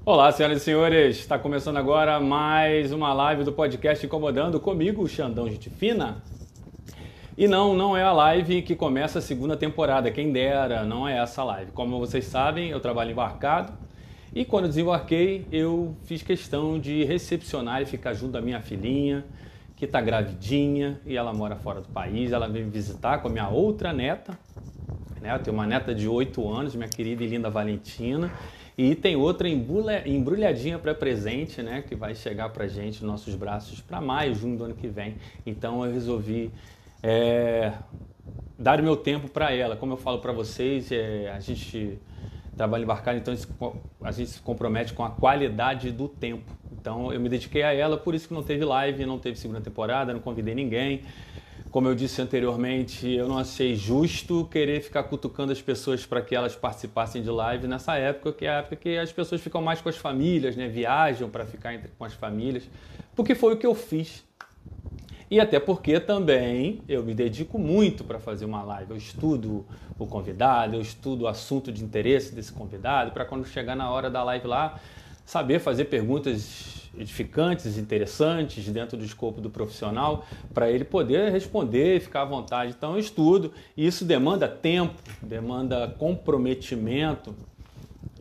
Olá, senhoras e senhores, está começando agora mais uma live do podcast Incomodando comigo, Xandão Gente Fina. E não é a live que começa a segunda temporada, quem dera, não é essa live. Como vocês sabem, eu trabalho embarcado e quando desembarquei eu fiz questão de recepcionar e ficar junto da minha filhinha, que está gravidinha e ela mora fora do país. Ela veio me visitar com a minha outra neta, né? Eu tenho uma neta de 8 anos, minha querida e linda Valentina. E tem outra embrulhadinha para presente, né, que vai chegar para gente nos nossos braços para maio, junho do ano que vem. Então eu resolvi dar o meu tempo para ela. Como eu falo para vocês, a gente trabalha embarcado, então a gente se compromete com a qualidade do tempo. Então eu me dediquei a ela, por isso que não teve live, não teve segunda temporada, não convidei ninguém. Como eu disse anteriormente, eu não achei justo querer ficar cutucando as pessoas para que elas participassem de live nessa época, que é a época que as pessoas ficam mais com as famílias, né? Viajam para ficar com as famílias, porque foi o que eu fiz. E até porque também eu me dedico muito para fazer uma live. Eu estudo o convidado, eu estudo o assunto de interesse desse convidado, para quando chegar na hora da live lá, saber fazer perguntas edificantes, interessantes, dentro do escopo do profissional, para ele poder responder e ficar à vontade. Então eu estudo, e isso demanda tempo, demanda comprometimento.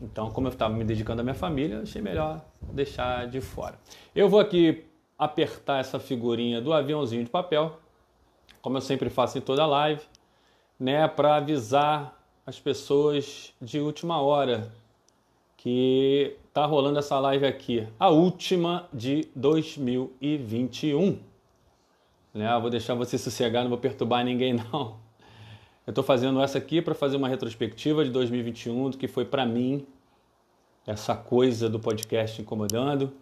Então, como eu estava me dedicando à minha família, eu achei melhor deixar de fora. Eu vou aqui apertar essa figurinha do aviãozinho de papel, como eu sempre faço em toda live, né, para avisar as pessoas de última hora que tá rolando essa live aqui, a última de 2021. Né? Eu vou deixar você sossegar, não vou perturbar ninguém não. Eu tô fazendo essa aqui para fazer uma retrospectiva de 2021, do que foi para mim essa coisa do podcast Incomodando,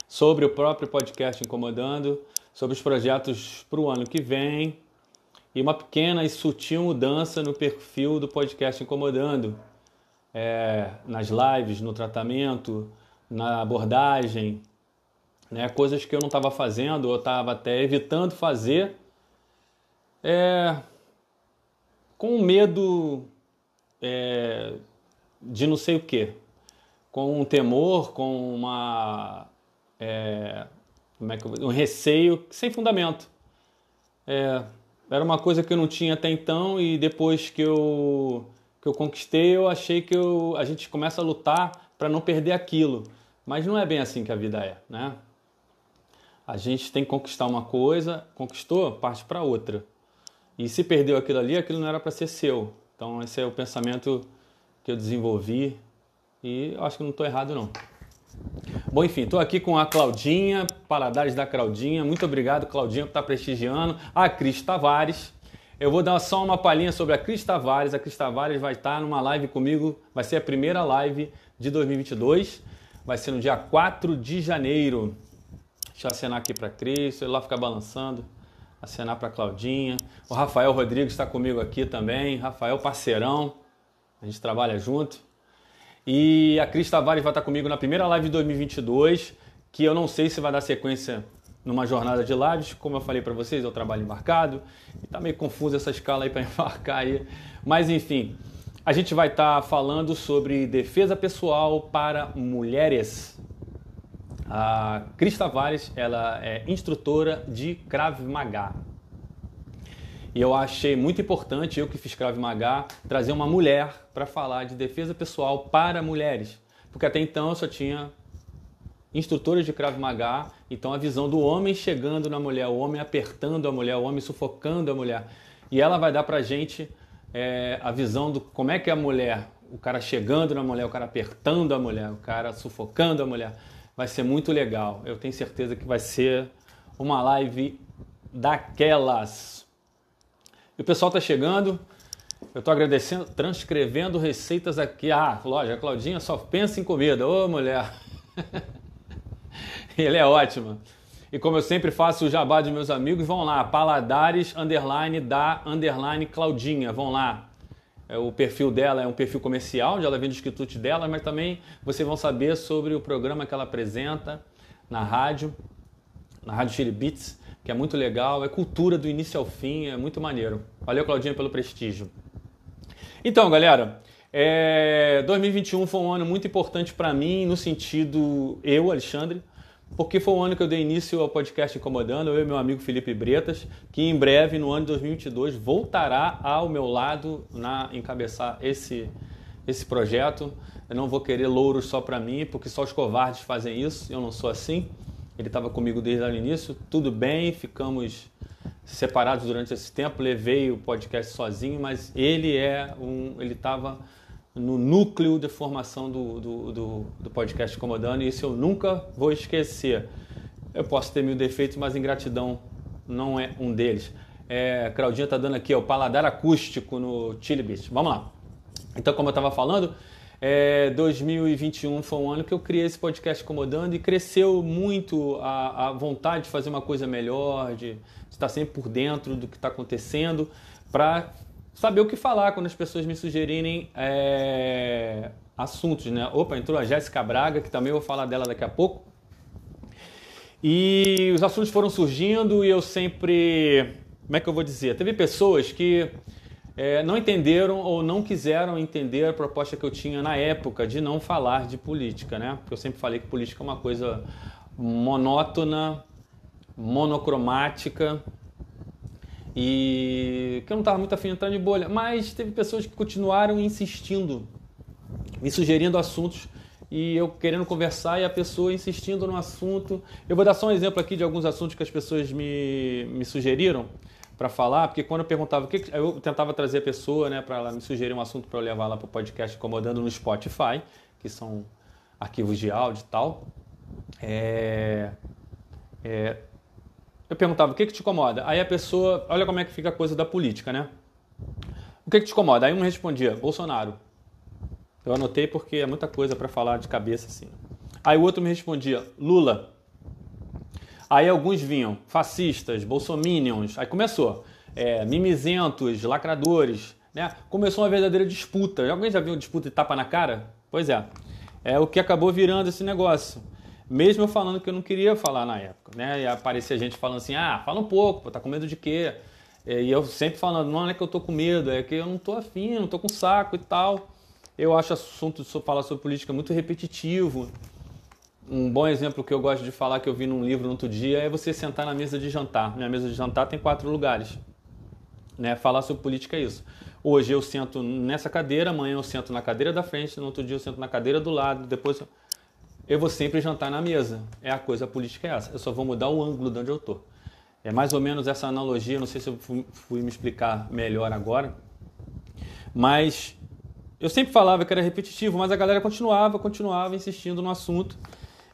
sobre o próprio podcast Incomodando, sobre os projetos para o ano que vem e uma pequena e sutil mudança no perfil do podcast Incomodando. Nas lives, no tratamento, na abordagem, né? Coisas que eu não estava fazendo, ou estava até evitando fazer, com medo de não sei o quê, com um temor, com um receio sem fundamento. Era uma coisa que eu não tinha até então, e depois que eu conquistei, eu achei que a gente começa a lutar para não perder aquilo. Mas não é bem assim que a vida é, né? A gente tem que conquistar uma coisa, conquistou, parte para outra. E se perdeu aquilo ali, aquilo não era para ser seu. Então esse é o pensamento que eu desenvolvi e eu acho que não estou errado não. Bom, enfim, estou aqui com a Claudinha, Paladares da Claudinha. Muito obrigado, Claudinha, por estar prestigiando. A Cris Tavares. Eu vou dar só uma palhinha sobre a Cris Tavares. A Cris Tavares vai estar numa live comigo, vai ser a primeira live de 2022, vai ser no dia 4 de janeiro. Deixa eu acenar aqui para a Cris, ele lá ficar balançando, acenar para a Claudinha. O Rafael Rodrigues está comigo aqui também, Rafael parceirão, a gente trabalha junto. E a Cris Tavares vai estar comigo na primeira live de 2022, que eu não sei se vai dar sequência numa jornada de lives, como eu falei para vocês, eu trabalho embarcado, e tá meio confuso essa escala aí para embarcar aí, mas enfim, a gente vai estar falando sobre defesa pessoal para mulheres. A Cris Tavares, ela é instrutora de Krav Maga, e eu achei muito importante, eu que fiz Krav Maga, trazer uma mulher para falar de defesa pessoal para mulheres, porque até então eu só tinha instrutores de Krav Maga, então a visão do homem chegando na mulher, o homem apertando a mulher, o homem sufocando a mulher. E ela vai dar pra gente a visão do como é que é a mulher, o cara chegando na mulher, o cara apertando a mulher, o cara sufocando a mulher. Vai ser muito legal, eu tenho certeza que vai ser uma live daquelas. E o pessoal tá chegando, eu tô agradecendo, transcrevendo receitas aqui. Ah, lógico, a Claudinha só pensa em comida, ô mulher. Ele é ótimo. E como eu sempre faço o jabá de meus amigos, vão lá, Paladares, Claudinha, vão lá. O perfil dela é um perfil comercial, onde ela vende os quitutes dela, mas também vocês vão saber sobre o programa que ela apresenta na Rádio Chili Beats, que é muito legal, é cultura do início ao fim, é muito maneiro. Valeu, Claudinha, pelo prestígio. Então, galera, 2021 foi um ano muito importante para mim, no sentido, Alexandre, porque foi o ano que eu dei início ao podcast Incomodando, eu e meu amigo Felipe Bretas, que em breve, no ano de 2022, voltará ao meu lado encabeçar esse projeto. Eu não vou querer louros só para mim, porque só os covardes fazem isso, eu não sou assim. Ele estava comigo desde o início, tudo bem, ficamos separados durante esse tempo, levei o podcast sozinho, mas ele estava no núcleo de formação do podcast Incomodando, e isso eu nunca vou esquecer. Eu posso ter mil defeitos, mas ingratidão não é um deles. Claudinha está dando aqui o paladar acústico no Chili Beach. Vamos lá. Então, como eu estava falando, 2021 foi um ano que eu criei esse podcast Incomodando e cresceu muito a vontade de fazer uma coisa melhor, de estar sempre por dentro do que está acontecendo, para saber o que falar quando as pessoas me sugerirem assuntos, né? Opa, entrou a Jéssica Braga, que também eu vou falar dela daqui a pouco. E os assuntos foram surgindo e eu sempre... Como é que eu vou dizer? Teve pessoas que não entenderam ou não quiseram entender a proposta que eu tinha na época de não falar de política, né? Porque eu sempre falei que política é uma coisa monótona, monocromática e que eu não estava muito afim de entrar de bolha. Mas teve pessoas que continuaram insistindo, me sugerindo assuntos e eu querendo conversar e a pessoa insistindo no assunto. Eu vou dar só um exemplo aqui de alguns assuntos que as pessoas me sugeriram para falar, porque quando eu perguntava eu tentava trazer a pessoa, né, para ela me sugerir um assunto para eu levar lá para o podcast Incomodando no Spotify, que são arquivos de áudio e tal. Eu perguntava, o que te incomoda? Aí a pessoa, olha como é que fica a coisa da política, né? O que te incomoda? Aí um respondia, Bolsonaro. Eu anotei porque é muita coisa para falar de cabeça assim. Aí o outro me respondia, Lula. Aí alguns vinham, fascistas, bolsominions, aí começou, mimizentos, lacradores, né? Começou uma verdadeira disputa. Alguém já viu uma disputa de tapa na cara? Pois é o que acabou virando esse negócio. Mesmo eu falando que eu não queria falar na época, né? E aparecia gente falando assim, fala um pouco, pô, tá com medo de quê? E eu sempre falando, não é que eu tô com medo, é que eu não tô afim, não tô com saco e tal. Eu acho assunto de falar sobre política muito repetitivo. Um bom exemplo que eu gosto de falar, que eu vi num livro no outro dia, é você sentar na mesa de jantar. Minha mesa de jantar tem 4 lugares. Né? Falar sobre política é isso. Hoje eu sento nessa cadeira, amanhã eu sento na cadeira da frente, no outro dia eu sento na cadeira do lado, depois eu vou sempre jantar na mesa. A coisa política é essa. Eu só vou mudar o ângulo de onde eu estou. É mais ou menos essa analogia, não sei se eu fui me explicar melhor agora, mas eu sempre falava que era repetitivo, mas a galera continuava insistindo no assunto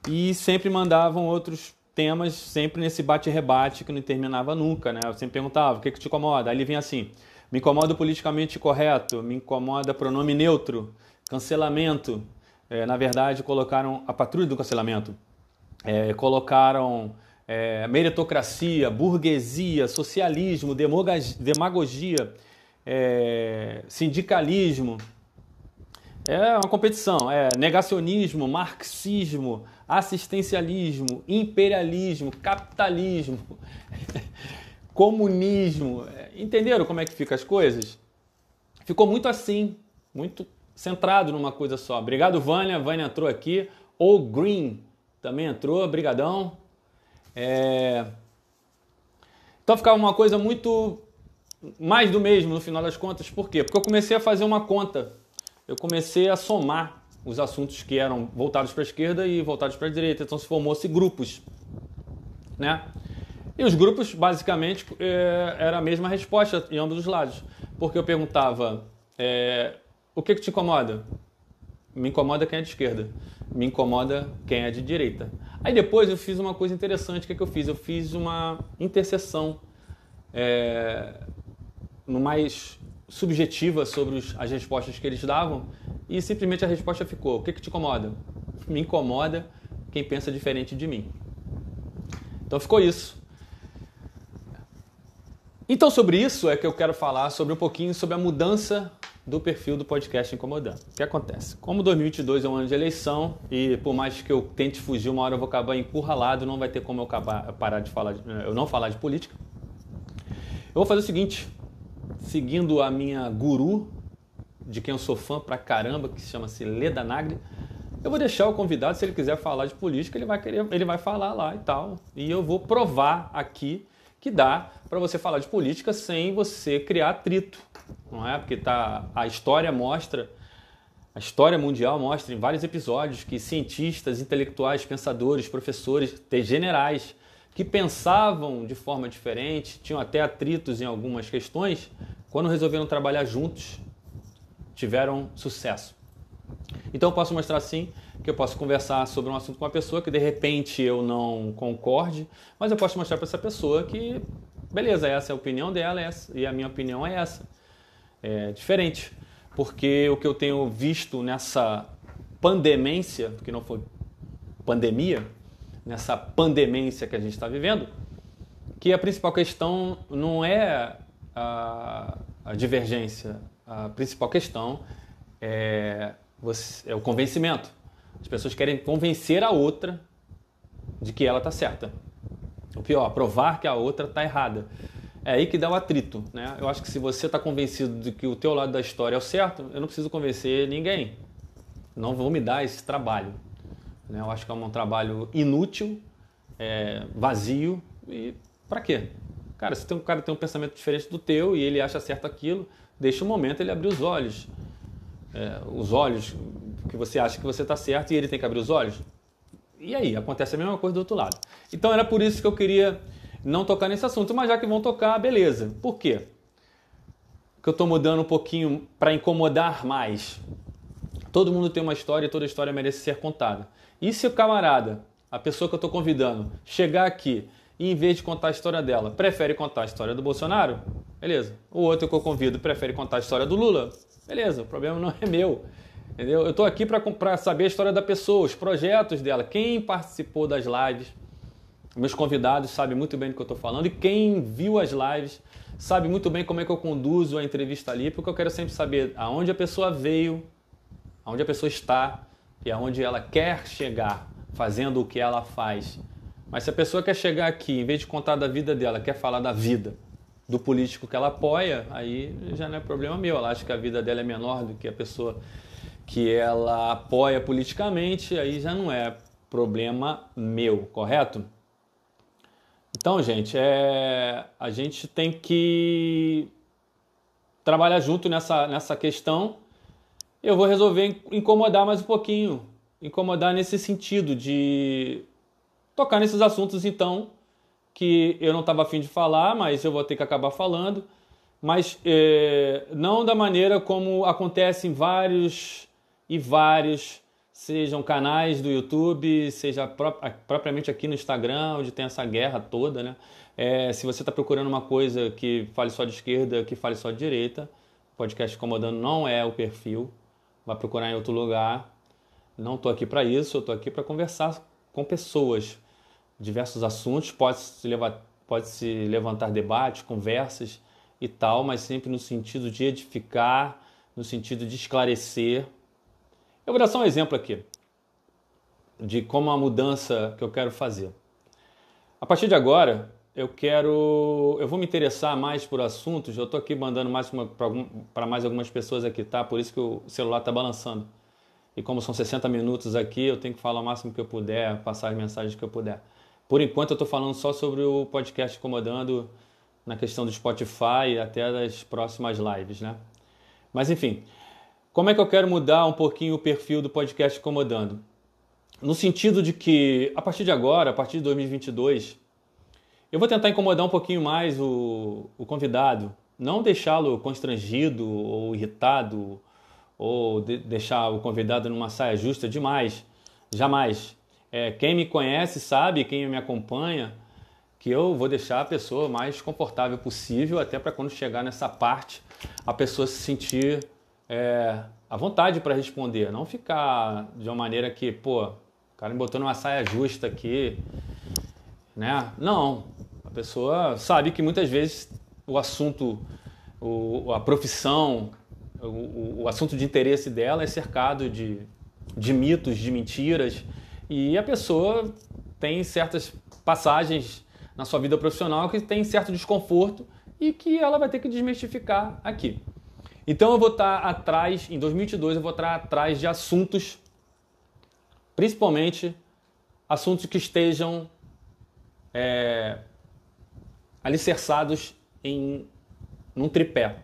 e sempre mandavam outros temas, sempre nesse bate-rebate que não terminava nunca, né? Eu sempre perguntava, o que te incomoda? Aí ele vinha assim, me incomoda o politicamente correto, me incomoda pronome neutro, cancelamento. Na verdade, colocaram a patrulha do cancelamento, colocaram meritocracia, burguesia, socialismo, demagogia, sindicalismo. É uma competição, negacionismo, marxismo, assistencialismo, imperialismo, capitalismo, comunismo. Entenderam como é que ficam as coisas? Ficou muito assim, muito centrado numa coisa só. Obrigado, Vânia. Vânia entrou aqui. O Green também entrou. Brigadão. Então ficava uma coisa muito mais do mesmo no final das contas. Por quê? Porque eu comecei a fazer uma conta. Eu comecei a somar os assuntos que eram voltados para a esquerda e voltados para a direita. Então se formou-se grupos, né? E os grupos, basicamente, era a mesma resposta em ambos os lados. Porque eu perguntava, o que te incomoda? Me incomoda quem é de esquerda. Me incomoda quem é de direita. Aí depois eu fiz uma coisa interessante. O que eu fiz? Eu fiz uma interseção no mais subjetiva sobre as respostas que eles davam e simplesmente a resposta ficou, o que te incomoda? Me incomoda quem pensa diferente de mim. Então ficou isso. Então sobre isso é que eu quero falar um pouquinho sobre a mudança do perfil do podcast Incomodando. O que acontece? Como 2022 é um ano de eleição e por mais que eu tente fugir, uma hora eu vou acabar encurralado, não vai ter como eu parar de falar, eu não falar de política. Eu vou fazer o seguinte, seguindo a minha guru, de quem eu sou fã pra caramba, que chama-se Leda Nagli. Eu vou deixar o convidado, se ele quiser falar de política, ele vai falar lá e tal. E eu vou provar aqui que dá para você falar de política sem você criar atrito, não é? Porque a história mundial mostra em vários episódios que cientistas, intelectuais, pensadores, professores, generais que pensavam de forma diferente, tinham até atritos em algumas questões, quando resolveram trabalhar juntos, tiveram sucesso. Então eu posso mostrar sim que eu posso conversar sobre um assunto com uma pessoa que de repente eu não concorde, mas eu posso mostrar para essa pessoa que, beleza, essa é a opinião dela e a minha opinião é essa. É diferente, porque o que eu tenho visto nessa pandemência, que não foi pandemia, nessa pandemência que a gente está vivendo, que a principal questão não é a divergência, a principal questão é o convencimento. As pessoas querem convencer a outra de que ela está certa. O pior, provar que a outra está errada. É aí que dá o atrito, né? Eu acho que se você está convencido de que o teu lado da história é o certo, eu não preciso convencer ninguém. Não vou me dar esse trabalho. Né? Eu acho que é um trabalho inútil, vazio. E para quê? Cara, se o cara tem um pensamento diferente do teu e ele acha certo aquilo, deixa um momento ele abrir os olhos. Os olhos que você acha que você está certo e ele tem que abrir os olhos. E aí, acontece a mesma coisa do outro lado. Então era por isso que eu queria não tocar nesse assunto, mas já que vão tocar, beleza. Por quê? Que eu estou mudando um pouquinho para incomodar mais. Todo mundo tem uma história e toda história merece ser contada. E se o camarada, a pessoa que eu estou convidando, chegar aqui e em vez de contar a história dela, prefere contar a história do Bolsonaro? Beleza. O outro que eu convido prefere contar a história do Lula? Beleza, o problema não é meu. Entendeu? Eu estou aqui para saber a história da pessoa, os projetos dela, quem participou das lives. Meus convidados sabem muito bem do que eu estou falando e quem viu as lives sabe muito bem como é que eu conduzo a entrevista ali, porque eu quero sempre saber aonde a pessoa veio, aonde a pessoa está e aonde ela quer chegar, fazendo o que ela faz. Mas se a pessoa quer chegar aqui, em vez de contar da vida dela, quer falar da vida do político que ela apoia, aí já não é problema meu. Ela acha que a vida dela é menor do que a pessoa que ela apoia politicamente, aí já não é problema meu, correto? Então, gente, a gente tem que trabalhar junto nessa questão. Eu vou resolver incomodar mais um pouquinho, incomodar nesse sentido de tocar nesses assuntos, então, que eu não estava afim de falar, mas eu vou ter que acabar falando, mas não da maneira como acontece em vários, sejam canais do YouTube, seja propriamente aqui no Instagram, onde tem essa guerra toda, né? Se você está procurando uma coisa que fale só de esquerda, que fale só de direita, podcast Incomodando não é o perfil, vai procurar em outro lugar. Não estou aqui para isso, eu estou aqui para conversar com pessoas, diversos assuntos, pode-se levantar debates, conversas e tal, mas sempre no sentido de edificar, no sentido de esclarecer. Eu vou dar só um exemplo aqui de como a mudança que eu quero fazer. A partir de agora, eu vou me interessar mais por assuntos, eu estou aqui mandando para mais algumas pessoas aqui, tá? Por isso que o celular está balançando. E como são 60 minutos aqui, eu tenho que falar o máximo que eu puder, passar as mensagens que eu puder. Por enquanto eu estou falando só sobre o podcast Incomodando na questão do Spotify e até das próximas lives, né? Mas enfim, como é que eu quero mudar um pouquinho o perfil do podcast Incomodando? No sentido de que, a partir de agora, a partir de 2022, eu vou tentar incomodar um pouquinho mais o convidado, não deixá-lo constrangido ou irritado, ou deixar o convidado numa saia justa demais, jamais. Quem me conhece sabe, quem me acompanha, que eu vou deixar a pessoa mais confortável possível, até para quando chegar nessa parte, a pessoa se sentir à vontade para responder, não ficar de uma maneira que, o cara me botou numa saia justa aqui, né? Não, a pessoa sabe que muitas vezes o assunto, a profissão, o assunto de interesse dela é cercado de mitos, de mentiras, e a pessoa tem certas passagens na sua vida profissional que tem certo desconforto e que ela vai ter que desmistificar aqui. Então eu vou estar atrás, em 2022 eu vou estar atrás de assuntos, principalmente assuntos que estejam alicerçados num tripé.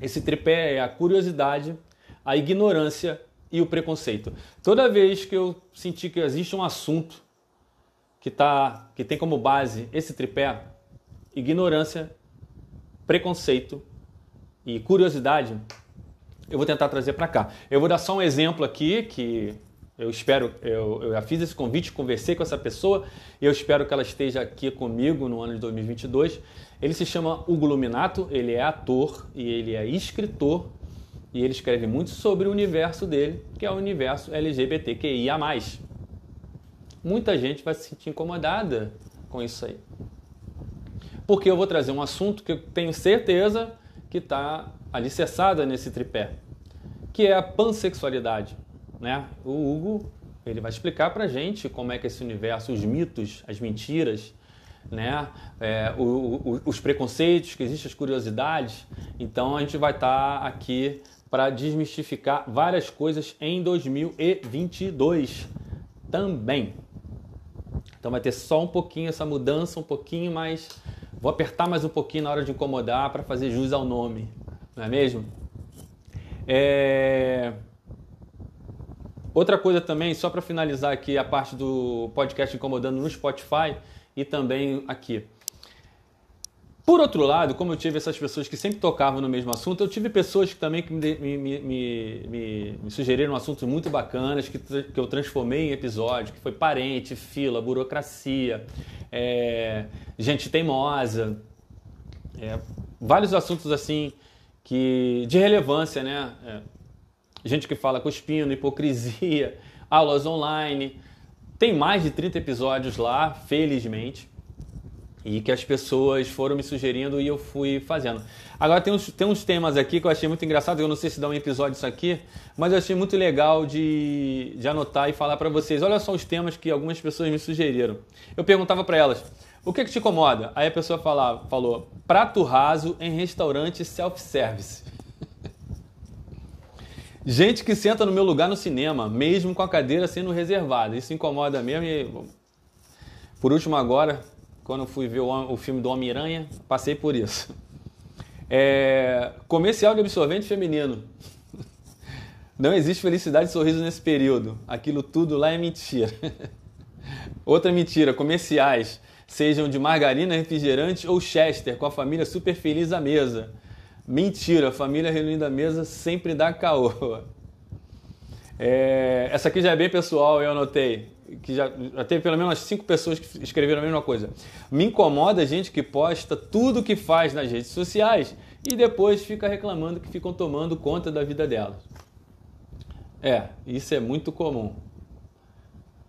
Esse tripé é a curiosidade, a ignorância e o preconceito. Toda vez que eu sentir que existe um assunto que tem como base esse tripé, ignorância, preconceito e curiosidade, eu vou tentar trazer para cá. Eu vou dar só um exemplo aqui que eu já fiz esse convite, conversei com essa pessoa e eu espero que ela esteja aqui comigo no ano de 2022. Ele se chama Hugo Luminato, ele é ator e ele é escritor e ele escreve muito sobre o universo dele, que é o universo LGBTQIA+. Muita gente vai se sentir incomodada com isso aí. Porque eu vou trazer um assunto que eu tenho certeza que está alicerçada nesse tripé, que é a pansexualidade, né? O Hugo, ele vai explicar pra gente como é que esse universo, os mitos, as mentiras, né? Os preconceitos que existem, as curiosidades. Então a gente vai estar aqui para desmistificar várias coisas em 2022 também. Então vai ter só um pouquinho essa mudança, um pouquinho mais. Vou apertar mais um pouquinho na hora de incomodar para fazer jus ao nome, não é mesmo? Outra coisa também, só para finalizar aqui a parte do podcast Incomodando no Spotify e também aqui. Por outro lado, como eu tive essas pessoas que sempre tocavam no mesmo assunto, eu tive pessoas que também me sugeriram assuntos muito bacanas que eu transformei em episódio, que foi parente, fila, burocracia, gente teimosa, vários assuntos assim de relevância, né? Gente que fala cuspindo, hipocrisia, aulas online. Tem mais de 30 episódios lá, felizmente. E que as pessoas foram me sugerindo e eu fui fazendo. Agora tem uns temas aqui que eu achei muito engraçado, eu não sei se dá um episódio disso aqui, mas eu achei muito legal de anotar e falar para vocês. Olha só os temas que algumas pessoas me sugeriram. Eu perguntava para elas, o que te incomoda? Aí a pessoa falou, prato raso em restaurante self-service. Gente que senta no meu lugar no cinema, mesmo com a cadeira sendo reservada. Isso incomoda mesmo. E, por último agora, quando eu fui ver o filme do Homem-Aranha, passei por isso. Comercial de absorvente feminino. Não existe felicidade e sorriso nesse período. Aquilo tudo lá é mentira. Outra mentira, comerciais, sejam de margarina, refrigerante ou Chester, com a família super feliz à mesa. Mentira, a família reunida à mesa sempre dá caô. Essa aqui já é bem pessoal, eu anotei. Que já teve pelo menos 5 pessoas que escreveram a mesma coisa. Me incomoda a gente que posta tudo que faz nas redes sociais e depois fica reclamando que ficam tomando conta da vida delas. Isso é muito comum.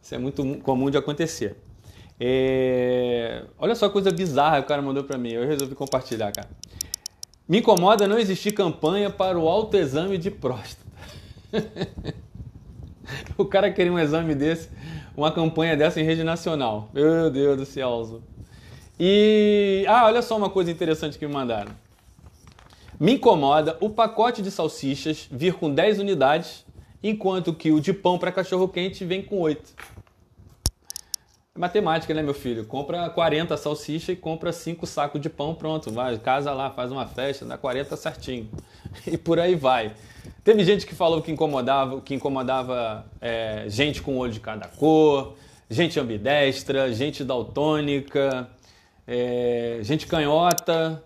Isso é muito comum de acontecer. Olha só a coisa bizarra que o cara mandou pra mim. Eu resolvi compartilhar, cara. Me incomoda não existir campanha para o autoexame de próstata. O cara queria um exame desse, uma campanha dessa em rede nacional. Meu Deus do céu. E, olha só uma coisa interessante que me mandaram. Me incomoda o pacote de salsichas vir com 10 unidades, enquanto que o de pão para cachorro-quente vem com 8. Matemática, né, meu filho? Compra 40 salsichas e compra 5 sacos de pão, pronto. Vai, casa lá, faz uma festa, dá 40 certinho. E por aí vai. Teve gente que falou que incomodava gente com olho de cada cor, gente ambidestra, gente daltônica, gente canhota,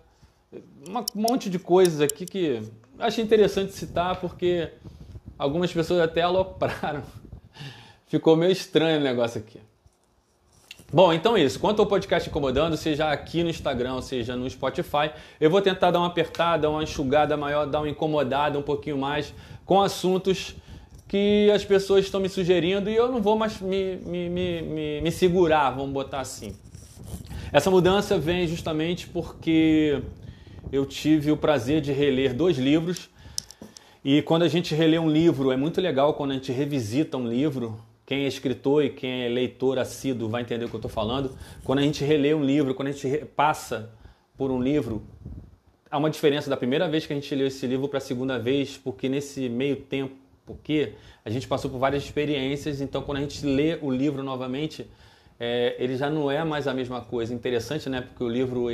um monte de coisas aqui que achei interessante citar porque algumas pessoas até alopraram. Ficou meio estranho o negócio aqui. Bom, então é isso. Quanto ao podcast Incomodando, seja aqui no Instagram, seja no Spotify, eu vou tentar dar uma apertada, uma enxugada maior, dar uma incomodada um pouquinho mais com assuntos que as pessoas estão me sugerindo e eu não vou mais me segurar, vamos botar assim. Essa mudança vem justamente porque eu tive o prazer de reler 2 livros e quando a gente relê um livro, é muito legal quando a gente revisita um livro. Quem é escritor e quem é leitor assíduo vai entender o que eu estou falando. Quando a gente relê um livro, quando a gente passa por um livro, há uma diferença da primeira vez que a gente leu esse livro para a segunda vez, porque nesse meio tempo, porque a gente passou por várias experiências, então quando a gente lê o livro novamente, ele já não é mais a mesma coisa. Interessante, né? Porque o livro,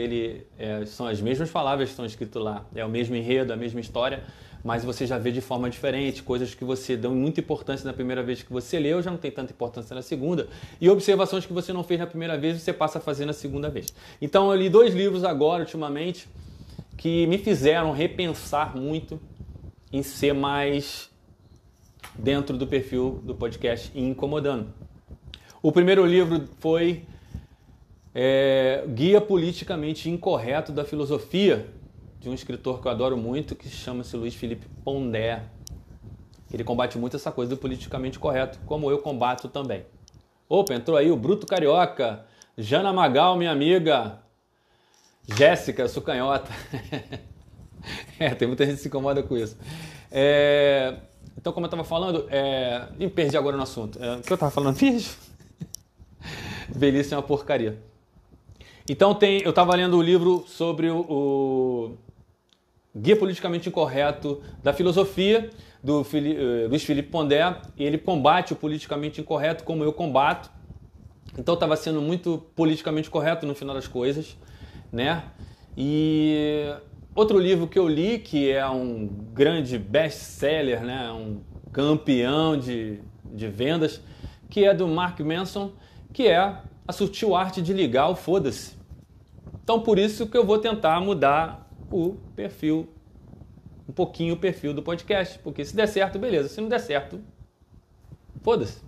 são as mesmas palavras que estão escritas lá, é o mesmo enredo, a mesma história, mas você já vê de forma diferente, coisas que você deu muita importância na primeira vez que você leu, já não tem tanta importância na segunda, e observações que você não fez na primeira vez, você passa a fazer na segunda vez. Então eu li 2 livros agora, ultimamente, que me fizeram repensar muito em ser mais dentro do perfil do podcast e incomodando. O primeiro livro foi Guia Politicamente Incorreto da Filosofia, de um escritor que eu adoro muito, que chama-se Luiz Felipe Pondé. Ele combate muito essa coisa do politicamente correto, como eu combato também. Opa, entrou aí o Bruto Carioca, Jana Magal, minha amiga, Jéssica, eu sou canhota. Tem muita gente que se incomoda com isso. Então, como eu estava falando, me perdi agora no assunto. O que eu estava falando mesmo? Velhice é uma porcaria. Então, eu estava lendo o livro sobre o Guia Politicamente Incorreto da Filosofia, do Luiz Felipe Pondé, e ele combate o politicamente incorreto como eu combato. Então, estava sendo muito politicamente correto no final das coisas, né? E outro livro que eu li, que é um grande best-seller, né? Um campeão de vendas, que é do Mark Manson, que é A Sutil Arte de Ligar o Foda-se. Então, por isso que eu vou tentar mudar o perfil, um pouquinho o perfil do podcast, porque se der certo, beleza. Se não der certo, foda-se.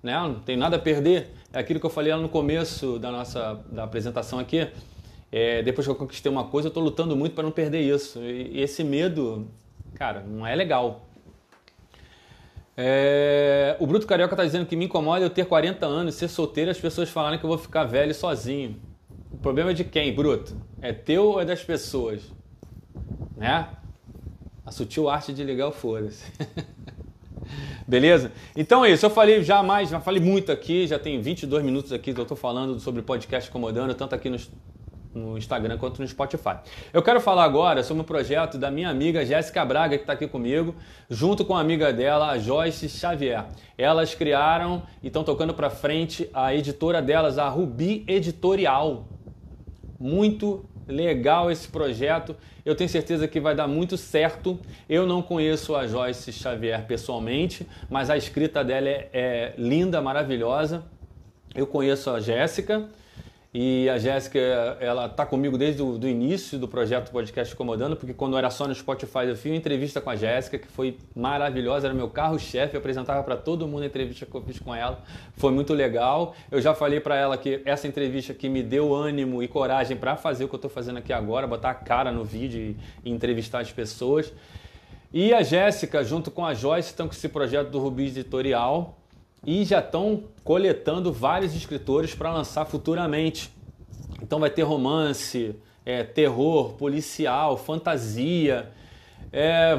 Né? Não tem nada a perder. É aquilo que eu falei lá no começo da apresentação aqui. Depois que eu conquistei uma coisa, eu estou lutando muito para não perder isso. E esse medo, cara, não é legal. O Bruto Carioca está dizendo que me incomoda eu ter 40 anos, ser solteiro e as pessoas falarem que eu vou ficar velho e sozinho. O problema é de quem, Bruto? É teu ou é das pessoas? Né? A sutil arte de ligar o foda-se. Beleza? Então é isso, eu falei já falei muito aqui, já tem 22 minutos aqui que eu estou falando sobre podcast incomodando, tanto aqui no Instagram quanto no Spotify. Eu quero falar agora sobre um projeto da minha amiga Jéssica Braga, que está aqui comigo, junto com a amiga dela, a Joyce Xavier. Elas criaram e estão tocando para frente a editora delas, a Rubi Editorial. Muito legal esse projeto, eu tenho certeza que vai dar muito certo. Eu não conheço a Joyce Xavier pessoalmente, mas a escrita dela é linda, maravilhosa. Eu conheço a Jéssica, e a Jéssica, ela está comigo desde o início do projeto Podcast Incomodando, porque quando era só no Spotify eu fiz uma entrevista com a Jéssica, que foi maravilhosa, era meu carro-chefe, eu apresentava para todo mundo a entrevista que eu fiz com ela, foi muito legal. Eu já falei para ela que essa entrevista aqui me deu ânimo e coragem para fazer o que eu estou fazendo aqui agora, botar a cara no vídeo e entrevistar as pessoas. E a Jéssica, junto com a Joyce, estão com esse projeto do Rubi Editorial, e já estão coletando vários escritores para lançar futuramente. Então vai ter romance, terror, policial, fantasia,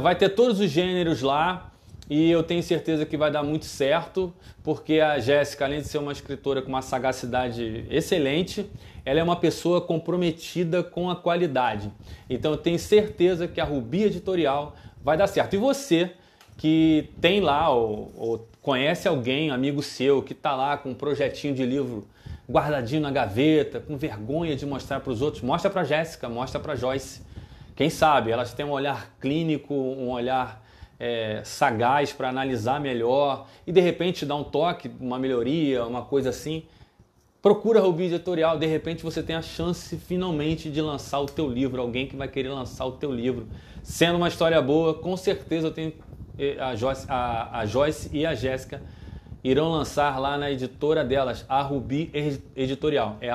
vai ter todos os gêneros lá, e eu tenho certeza que vai dar muito certo, porque a Jéssica, além de ser uma escritora com uma sagacidade excelente, ela é uma pessoa comprometida com a qualidade. Então eu tenho certeza que a Rubi Editorial vai dar certo. E você que tem lá ou conhece alguém, amigo seu, que está lá com um projetinho de livro guardadinho na gaveta, com vergonha de mostrar para os outros, mostra para a Jéssica, mostra para a Joyce. Quem sabe elas têm um olhar clínico, um olhar sagaz para analisar melhor e de repente dar um toque, uma melhoria, uma coisa assim. Procura a Rubi Editorial, de repente você tem a chance finalmente de lançar o teu livro, alguém que vai querer lançar o teu livro. Sendo uma história boa, com certeza eu tenho a Joyce e a Jéssica irão lançar lá na editora delas, a Rubi Editorial. É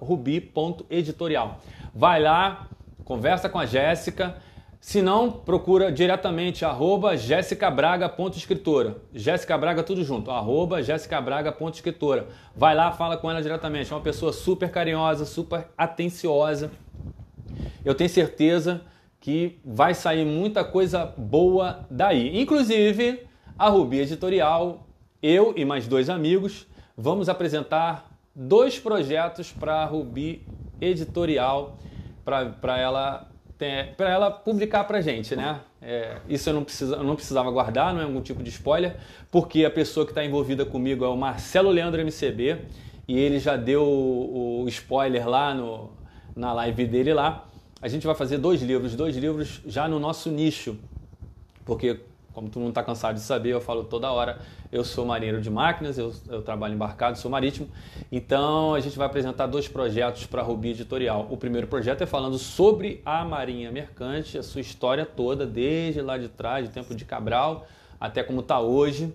@rubi.editorial. Vai lá, conversa com a Jéssica. Se não, procura diretamente @jessicabraga.escritora. Jéssica Braga tudo junto, @jessicabraga.escritora. Vai lá, fala com ela diretamente. É uma pessoa super carinhosa, super atenciosa. Eu tenho certeza que vai sair muita coisa boa daí. Inclusive, a Rubi Editorial, eu e mais 2 amigos, vamos apresentar 2 projetos para a Rubi Editorial, para ela para ela publicar pra gente, né? Isso eu não precisava guardar, não é algum tipo de spoiler, porque a pessoa que está envolvida comigo é o Marcelo Leandro MCB, e ele já deu o spoiler lá na live dele lá. A gente vai fazer dois livros já no nosso nicho, porque, como todo mundo está cansado de saber, eu falo toda hora, eu sou marinheiro de máquinas, eu trabalho embarcado, sou marítimo, então a gente vai apresentar dois projetos para a Rubi Editorial. O primeiro projeto é falando sobre a Marinha Mercante, a sua história toda, desde lá de trás, de tempo de Cabral, até como está hoje,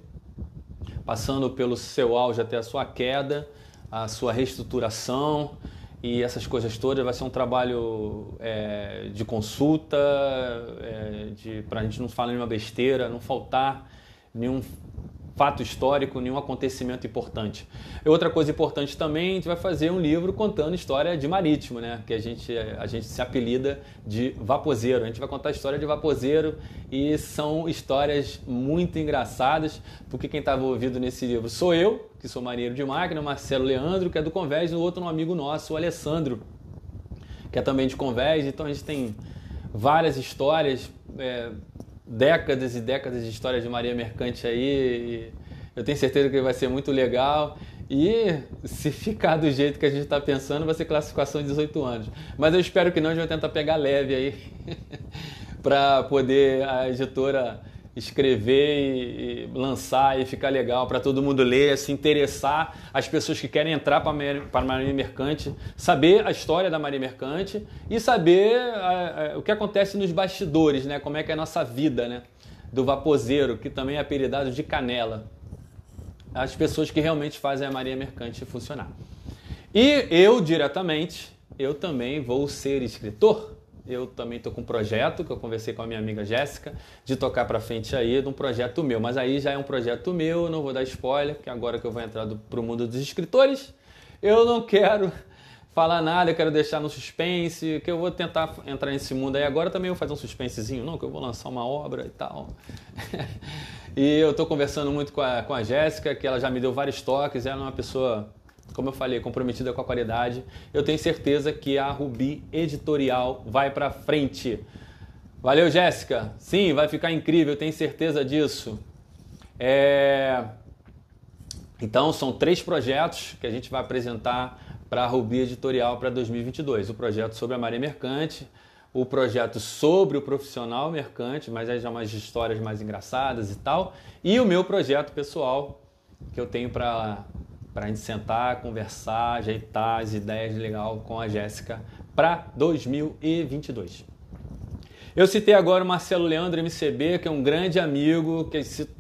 passando pelo seu auge até a sua queda, a sua reestruturação e essas coisas todas. Vai ser um trabalho de consulta, para a gente não falar nenhuma besteira, não faltar nenhum fato histórico, nenhum acontecimento importante. E outra coisa importante também, a gente vai fazer um livro contando história de marítimo, né? Que a gente se apelida de vaposeiro. A gente vai contar a história de vaposeiro e são histórias muito engraçadas, porque quem estava envolvido nesse livro sou eu, que sou marinheiro de máquina, o Marcelo Leandro, que é do Convés, e o outro um amigo nosso, o Alessandro, que é também de Convés. Então a gente tem várias histórias, décadas e décadas de história de marinha mercante aí. Eu tenho certeza que vai ser muito legal. E se ficar do jeito que a gente está pensando, vai ser classificação de 18 anos. Mas eu espero que não, a gente vai tentar pegar leve aí para poder a editora escrever e lançar e ficar legal para todo mundo ler, se interessar, as pessoas que querem entrar para a marinha mercante, saber a história da marinha mercante e saber o que acontece nos bastidores, né? Como é que é a nossa vida, né? Do vaposeiro, que também é apelidado de Canela. As pessoas que realmente fazem a marinha mercante funcionar. E eu também vou ser escritor. Eu também estou com um projeto, que eu conversei com a minha amiga Jéssica, de tocar para frente aí, de um projeto meu. Mas aí já é um projeto meu, não vou dar spoiler, porque agora que eu vou entrar para o mundo dos escritores, eu não quero falar nada, eu quero deixar no suspense, que eu vou tentar entrar nesse mundo aí. Agora também vou fazer um suspensezinho, não, que eu vou lançar uma obra e tal. E eu estou conversando muito com a Jéssica, que ela já me deu vários toques, ela é uma pessoa, como eu falei, comprometida com a qualidade. Eu tenho certeza que a Rubi Editorial vai para frente. Valeu, Jéssica. Sim, vai ficar incrível, eu tenho certeza disso. Então, são 3 projetos que a gente vai apresentar para a Rubi Editorial para 2022. O projeto sobre a marinha mercante, o projeto sobre o profissional mercante, mas aí já umas histórias mais engraçadas e tal, e o meu projeto pessoal, que eu tenho para a gente sentar, conversar, ajeitar as ideias legal com a Jéssica para 2022. Eu citei agora o Marcelo Leandro MCB, que é um grande amigo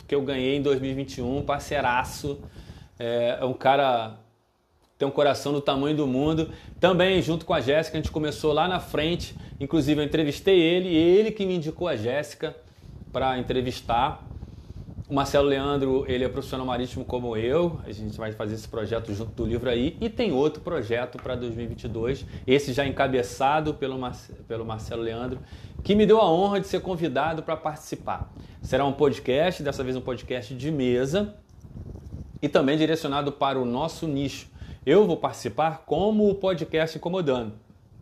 que eu ganhei em 2021, parceiraço, é um cara que tem um coração do tamanho do mundo. Também, junto com a Jéssica, a gente começou lá na frente, inclusive eu entrevistei ele, e ele que me indicou a Jéssica para entrevistar. O Marcelo Leandro, ele é profissional marítimo como eu, a gente vai fazer esse projeto junto do livro aí, e tem outro projeto para 2022, esse já encabeçado pelo Marcelo Leandro, que me deu a honra de ser convidado para participar. Será um podcast, dessa vez um podcast de mesa, e também direcionado para o nosso nicho. Eu vou participar como o podcast Incomodando.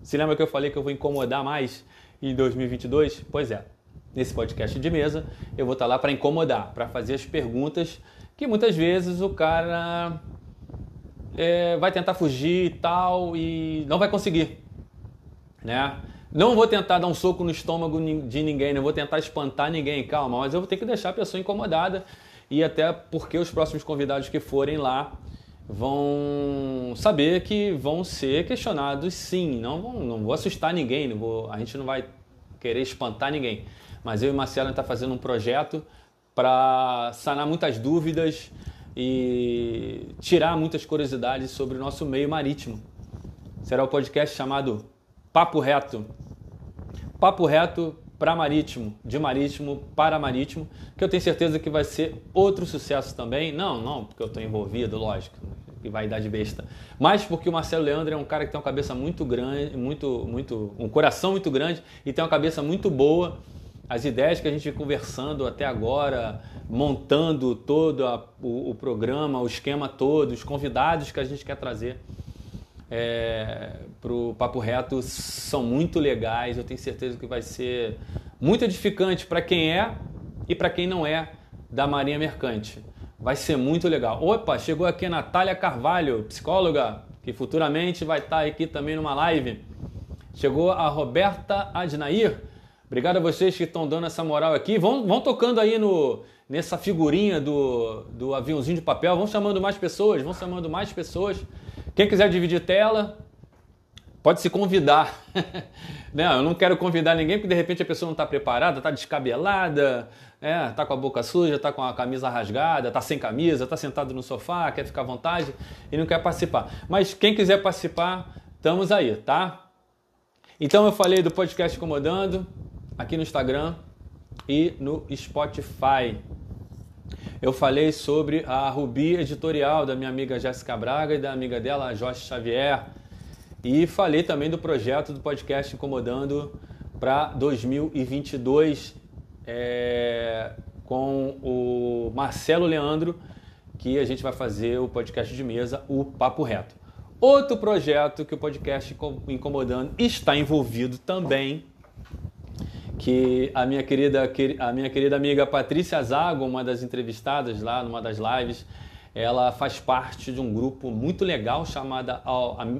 Se lembra que eu falei que eu vou incomodar mais em 2022? Pois é. Nesse podcast de mesa, eu vou estar lá para incomodar, para fazer as perguntas que muitas vezes o cara vai tentar fugir e tal e não vai conseguir, né? Não vou tentar dar um soco no estômago de ninguém, não vou tentar espantar ninguém, calma, mas eu vou ter que deixar a pessoa incomodada, e até porque os próximos convidados que forem lá vão saber que vão ser questionados sim, não vou assustar ninguém, a gente não vai querer espantar ninguém. Mas eu e o Marcelo estamos fazendo um projeto para sanar muitas dúvidas e tirar muitas curiosidades sobre o nosso meio marítimo. Será o podcast chamado Papo Reto. Papo Reto para marítimo, de marítimo para marítimo, que eu tenho certeza que vai ser outro sucesso também. Não, porque eu estou envolvido, lógico, que vai dar de besta. Mas porque o Marcelo Leandro é um cara que tem uma cabeça muito grande, um coração muito grande e tem uma cabeça muito boa. As ideias que a gente vem conversando até agora, montando todo o programa, o esquema todo, os convidados que a gente quer trazer. pro Papo Reto são muito legais. Eu tenho certeza que vai ser muito edificante para quem é e para quem não é da Marinha Mercante. Vai ser muito legal. Opa, chegou aqui a Natália Carvalho, psicóloga, que futuramente vai estar aqui também numa live. Chegou a Roberta Adnair. Obrigado a vocês que estão dando essa moral aqui. Vão tocando aí nessa figurinha do aviãozinho de papel. Vão chamando mais pessoas, Quem quiser dividir tela, pode se convidar. Não, eu não quero convidar ninguém, porque de repente a pessoa não está preparada, está descabelada, está com a boca suja, está com a camisa rasgada, está sem camisa, está sentado no sofá, quer ficar à vontade e não quer participar. Mas quem quiser participar, estamos aí, tá? Então eu falei do podcast Incomodando aqui no Instagram e no Spotify. Eu falei sobre a Rubi Editorial da minha amiga Jéssica Braga e da amiga dela, a Joyce Xavier. E falei também do projeto do podcast Incomodando para 2022 com o Marcelo Leandro, que a gente vai fazer o podcast de mesa, o Papo Reto. Outro projeto que o podcast Incomodando está envolvido também, que a minha querida amiga Patrícia Zago, uma das entrevistadas lá numa das lives, ela faz parte de um grupo muito legal chamado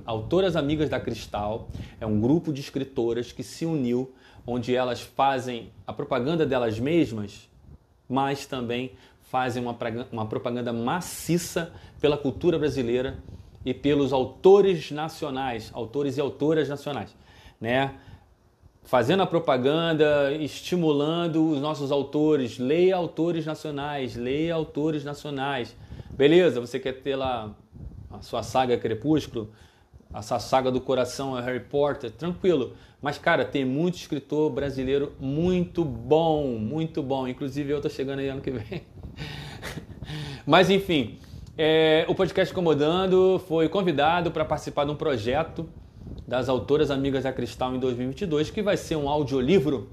Autoras Amigas da Cristal. É um grupo de escritoras que se uniu, onde elas fazem a propaganda delas mesmas, mas também fazem uma propaganda maciça pela cultura brasileira e pelos autores nacionais, autores e autoras nacionais, né? Fazendo a propaganda, estimulando os nossos autores. Leia autores nacionais, leia autores nacionais. Beleza, você quer ter lá a sua saga Crepúsculo, a sua saga do coração é Harry Potter, tranquilo. Mas, cara, tem muito escritor brasileiro muito bom. Inclusive eu tô chegando aí ano que vem. Mas, enfim, o podcast Incomodando foi convidado para participar de um projeto das Autoras Amigas da Cristal em 2022, que vai ser um audiolivro.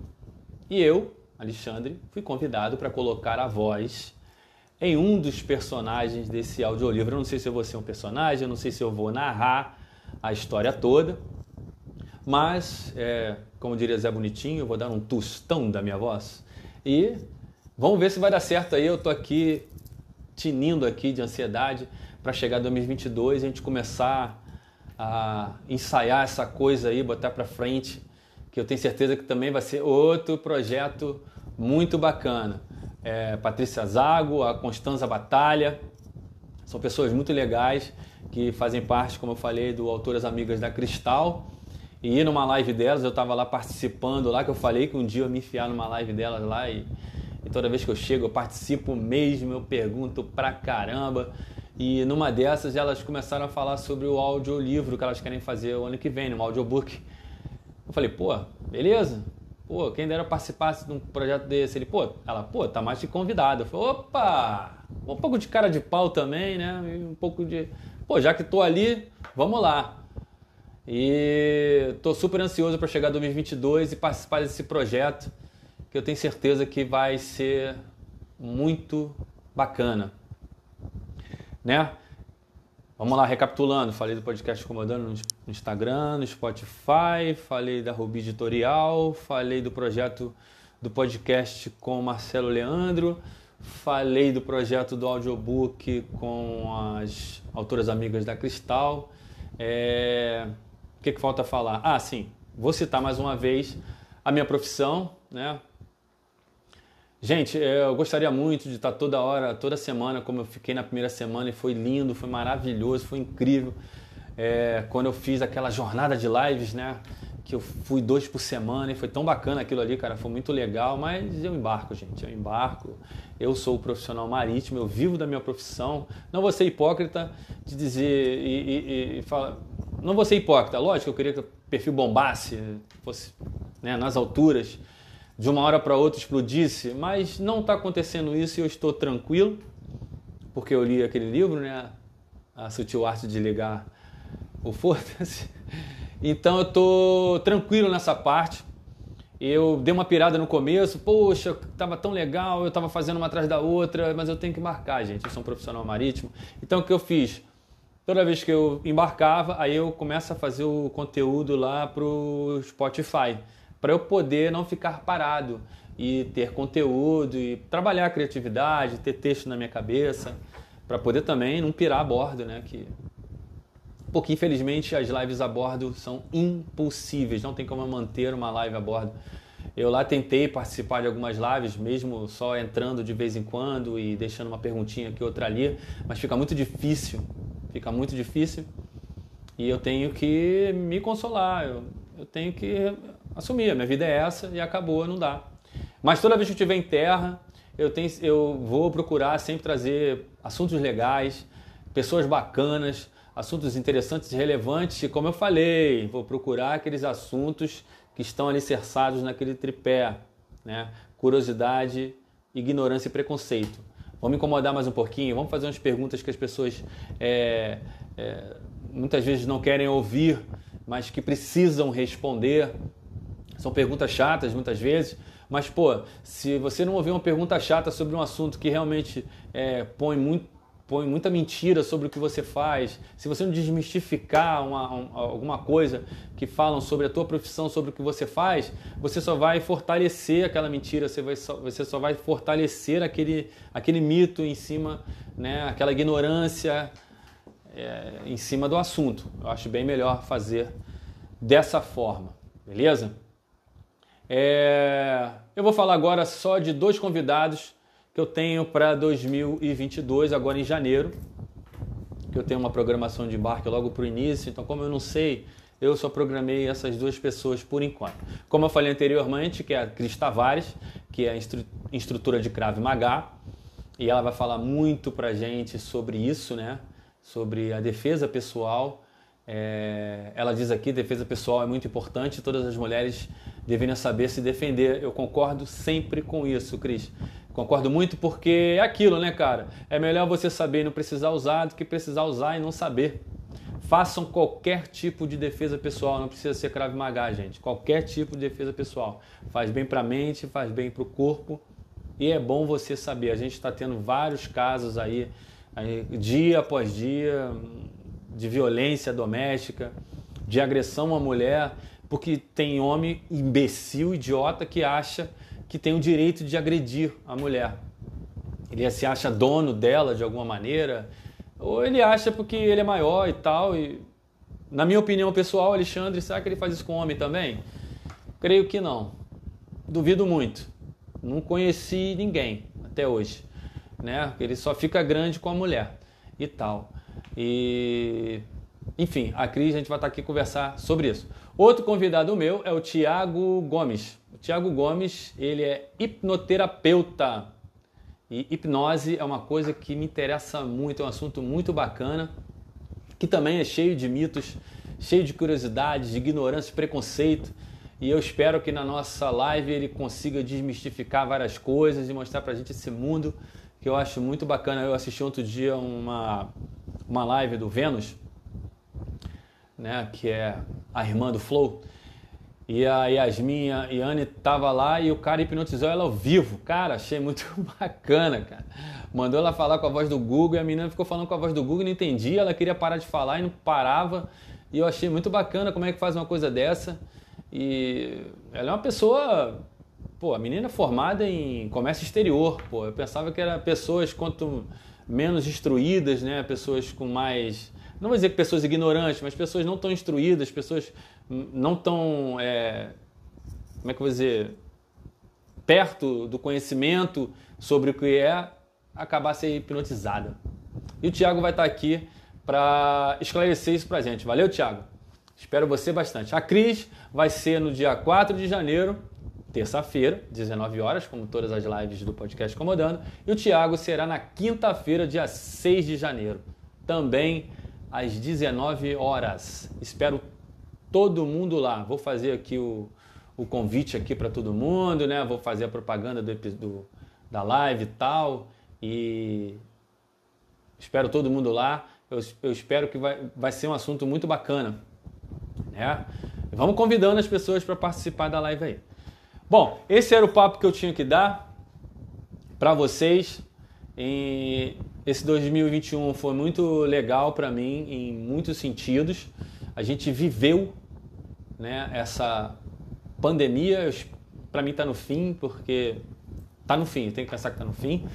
E eu, Alexandre, fui convidado para colocar a voz em um dos personagens desse audiolivro. Eu não sei se eu vou ser um personagem, eu não sei se eu vou narrar a história toda, mas, como diria Zé Bonitinho, eu vou dar um tostão da minha voz. E vamos ver se vai dar certo aí. Eu tô aqui tinindo aqui de ansiedade para chegar em 2022 e a gente começar a ensaiar essa coisa aí, botar para frente, que eu tenho certeza que também vai ser outro projeto muito bacana. Patrícia Zago, a Constanza Batalha, são pessoas muito legais que fazem parte, como eu falei, do Autoras Amigas da Cristal. E numa live delas, eu estava lá participando lá, que eu falei que um dia eu ia me enfiar numa live delas lá e toda vez que eu chego eu participo mesmo, eu pergunto pra caramba. E numa dessas elas começaram a falar sobre o audiolivro que elas querem fazer o ano que vem, um audiobook. Eu falei, beleza. Quem dera participasse de um projeto desse. Ela, tá mais que convidada. Eu falei, opa, um pouco de cara de pau também, né? E um pouco de, já que tô ali, vamos lá. E tô super ansioso para chegar em 2022 e participar desse projeto, que eu tenho certeza que vai ser muito bacana, né? Vamos lá, recapitulando, falei do podcast Incomodando no Instagram, no Spotify, falei da Rubi Editorial, falei do projeto do podcast com o Marcelo Leandro, falei do projeto do audiobook com as Autoras Amigas da Cristal. O que falta falar? Sim, vou citar mais uma vez a minha profissão, né? Gente, eu gostaria muito de estar toda semana, como eu fiquei na primeira semana, e foi lindo, foi maravilhoso, foi incrível. Quando eu fiz aquela jornada de lives, né? Que eu fui 2 por semana e foi tão bacana aquilo ali, cara, foi muito legal. Mas eu embarco, gente, eu sou o profissional marítimo, eu vivo da minha profissão. Não vou ser hipócrita de dizer e falar. Não vou ser hipócrita, lógico que eu queria que o perfil bombasse, fosse, né, nas alturas, de uma hora para outra explodisse, mas não está acontecendo isso e eu estou tranquilo, porque eu li aquele livro, né, A Sutil Arte de Ligar o Foda-se. Então eu estou tranquilo nessa parte. Eu dei uma pirada no começo, poxa, estava tão legal, eu estava fazendo uma atrás da outra, mas eu tenho que marcar, gente, eu sou um profissional marítimo. Então o que eu fiz? Toda vez que eu embarcava, aí eu começo a fazer o conteúdo lá pro Spotify, para eu poder não ficar parado e ter conteúdo e trabalhar a criatividade, ter texto na minha cabeça, para poder também não pirar a bordo, né? Porque infelizmente as lives a bordo são impossíveis, não tem como manter uma live a bordo. Eu lá tentei participar de algumas lives, mesmo só entrando de vez em quando e deixando uma perguntinha aqui, outra ali, mas fica muito difícil e eu tenho que me consolar, eu tenho que assumir, a minha vida é essa e acabou, não dá. Mas toda vez que eu estiver em terra, eu vou procurar sempre trazer assuntos legais, pessoas bacanas, assuntos interessantes e relevantes, e como eu falei, vou procurar aqueles assuntos que estão alicerçados naquele tripé, né? Curiosidade, ignorância e preconceito. Vamos incomodar mais um pouquinho, vamos fazer umas perguntas que as pessoas muitas vezes não querem ouvir, mas que precisam responder. São perguntas chatas muitas vezes, mas pô, se você não ouvir uma pergunta chata sobre um assunto que realmente põe muita mentira sobre o que você faz, se você não desmistificar alguma coisa que falam sobre a tua profissão, sobre o que você faz, você só vai fortalecer aquela mentira, você só vai fortalecer aquele mito em cima, né, aquela ignorância em cima do assunto. Eu acho bem melhor fazer dessa forma, beleza? Eu vou falar agora só de 2 convidados que eu tenho para 2022, agora em janeiro, que eu tenho uma programação de embarque logo para o início, então como eu não sei, eu só programei essas 2 pessoas por enquanto. Como eu falei anteriormente, que é a Cris Tavares, que é instrutora de Krav Maga, e ela vai falar muito para a gente sobre isso, né? Sobre a defesa pessoal. Ela diz aqui, defesa pessoal é muito importante, todas as mulheres deveriam saber se defender. Eu concordo sempre com isso, Cris. Concordo muito porque é aquilo, né, cara? É melhor você saber e não precisar usar do que precisar usar e não saber. Façam qualquer tipo de defesa pessoal, não precisa ser Krav Maga, gente. Qualquer tipo de defesa pessoal. Faz bem para a mente, faz bem para o corpo e é bom você saber. A gente está tendo vários casos aí, dia após dia, de violência doméstica, de agressão à mulher, porque tem homem imbecil, idiota, que acha que tem o direito de agredir a mulher. Ele se acha dono dela de alguma maneira, ou ele acha porque ele é maior e tal. E, na minha opinião pessoal, Alexandre, será que ele faz isso com homem também? Creio que não. Duvido muito. Não conheci ninguém até hoje, né? Ele só fica grande com a mulher e tal. E, enfim, a Cris, a gente vai estar aqui conversar sobre isso. Outro convidado meu é o Thiago Gomes. O Thiago Gomes, ele é hipnoterapeuta. E hipnose é uma coisa que me interessa muito, é um assunto muito bacana, que também é cheio de mitos, cheio de curiosidades, de ignorância e preconceito. E eu espero que na nossa live ele consiga desmistificar várias coisas e mostrar pra gente esse mundo que eu acho muito bacana. Eu assisti outro dia uma live do Vênus, né, que é a irmã do Flow, e a Yasmin e a Yane tava lá e o cara hipnotizou ela ao vivo. Cara, achei muito bacana, cara. Mandou ela falar com a voz do Google e a menina ficou falando com a voz do Google e não entendia, ela queria parar de falar e não parava. E eu achei muito bacana como é que faz uma coisa dessa. E ela é uma pessoa, pô, a menina é formada em comércio exterior, pô. Eu pensava que era pessoas quanto menos instruídas, né, pessoas com mais, não vou dizer que pessoas ignorantes, mas pessoas não tão instruídas, pessoas não tão, como é que eu vou dizer, perto do conhecimento sobre o que é acabar ser hipnotizada. E o Thiago vai estar aqui para esclarecer isso pra gente. Valeu, Thiago? Espero você bastante. A Cris vai ser no dia 4 de janeiro, terça-feira, 19 horas, como todas as lives do podcast Comodando. E o Thiago será na quinta-feira, dia 6 de janeiro, também às 19 horas. Espero todo mundo lá. Vou fazer aqui o convite aqui para todo mundo, né? Vou fazer a propaganda da live e tal. E espero todo mundo lá. Eu espero que vai ser um assunto muito bacana, né? Vamos convidando as pessoas para participar da live aí. Bom, esse era o papo que eu tinha que dar para vocês. E Esse 2021 foi muito legal para mim em muitos sentidos. A gente viveu, né, essa pandemia. Para mim está no fim, porque está no fim, tem que pensar que está no fim.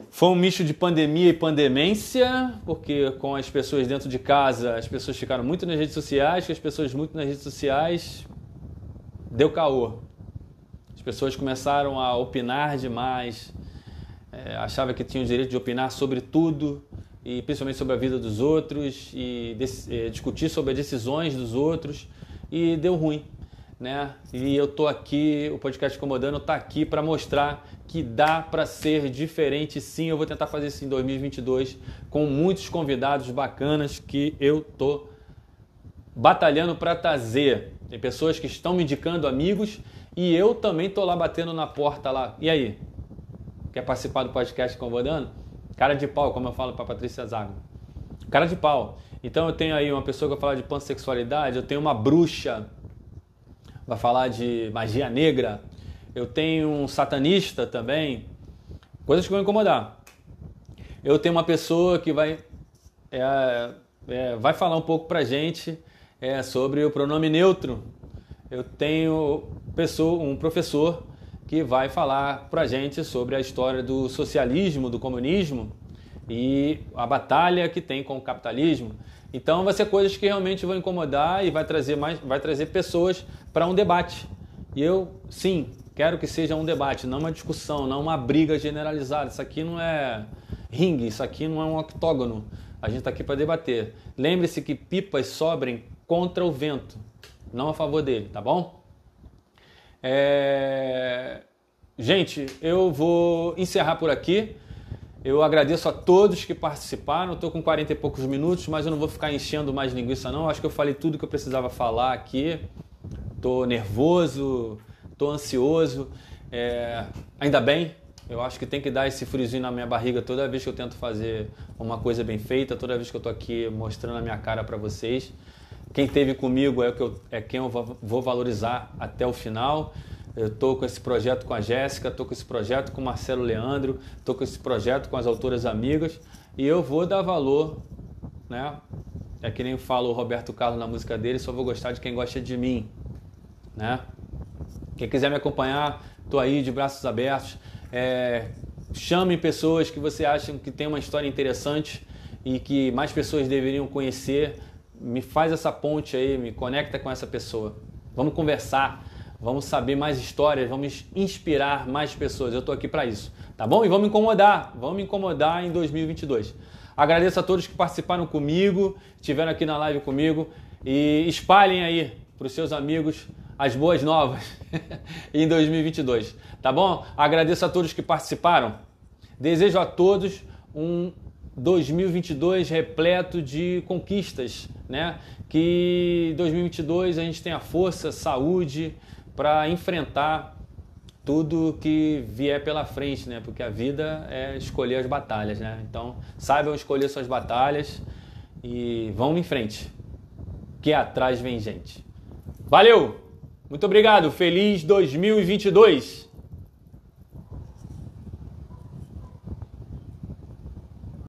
Foi um misto de pandemia e pandemência, porque com as pessoas dentro de casa, as pessoas ficaram muito nas redes sociais, que as pessoas muito nas redes sociais, deu caô. As pessoas começaram a opinar demais, achava que tinham o direito de opinar sobre tudo, e principalmente sobre a vida dos outros, e discutir sobre as decisões dos outros, e deu ruim, né? E eu tô aqui, o Podcast Incomodando tá aqui para mostrar que dá para ser diferente, sim. Eu vou tentar fazer isso em 2022 com muitos convidados bacanas que eu tô batalhando para trazer. Tem pessoas que estão me indicando amigos e eu também tô lá batendo na porta lá. E aí? Quer participar do Podcast Incomodando? Cara de pau, como eu falo para Patrícia Zago. Cara de pau. Então eu tenho aí uma pessoa que vai falar de pansexualidade, eu tenho uma bruxa, vai falar de magia negra, eu tenho um satanista também, coisas que vão incomodar. Eu tenho uma pessoa que vai falar um pouco pra gente sobre o pronome neutro. Eu tenho um professor que vai falar pra gente sobre a história do socialismo, do comunismo e a batalha que tem com o capitalismo. Então vai ser coisas que realmente vão incomodar e vai trazer pessoas para um debate. E eu, sim, quero que seja um debate, não uma discussão, não uma briga generalizada. Isso aqui não é ringue, isso aqui não é um octógono. A gente está aqui para debater. Lembre-se que pipas sobrem contra o vento, não a favor dele, tá bom? Gente, eu vou encerrar por aqui. Eu agradeço a todos que participaram. Estou com 40 e poucos minutos, mas eu não vou ficar enchendo mais linguiça não. Acho que eu falei tudo que eu precisava falar aqui. Estou nervoso, estou ansioso. Ainda bem, eu acho que tem que dar esse friozinho na minha barriga toda vez que eu tento fazer uma coisa bem feita, toda vez que eu estou aqui mostrando a minha cara para vocês. Quem esteve comigo é quem eu vou valorizar até o final. Eu estou com esse projeto com a Jéssica, estou com esse projeto com o Marcelo Leandro, estou com esse projeto com as autoras amigas e eu vou dar valor, né? É que nem fala o Roberto Carlos na música dele, só vou gostar de quem gosta de mim, né? Quem quiser me acompanhar, estou aí de braços abertos. Chame pessoas que você acha que tem uma história interessante e que mais pessoas deveriam conhecer. Me faz essa ponte aí, me conecta com essa pessoa. Vamos conversar. Vamos saber mais histórias, vamos inspirar mais pessoas. Eu estou aqui para isso, tá bom? E vamos incomodar em 2022. Agradeço a todos que participaram comigo, estiveram aqui na live comigo e espalhem aí para os seus amigos as boas novas em 2022, tá bom? Agradeço a todos que participaram. Desejo a todos um 2022 repleto de conquistas, né? Que 2022 a gente tenha força, saúde, para enfrentar tudo que vier pela frente, né? Porque a vida é escolher as batalhas, né? Então, saibam escolher suas batalhas e vão em frente, que atrás vem gente. Valeu! Muito obrigado! Feliz 2022!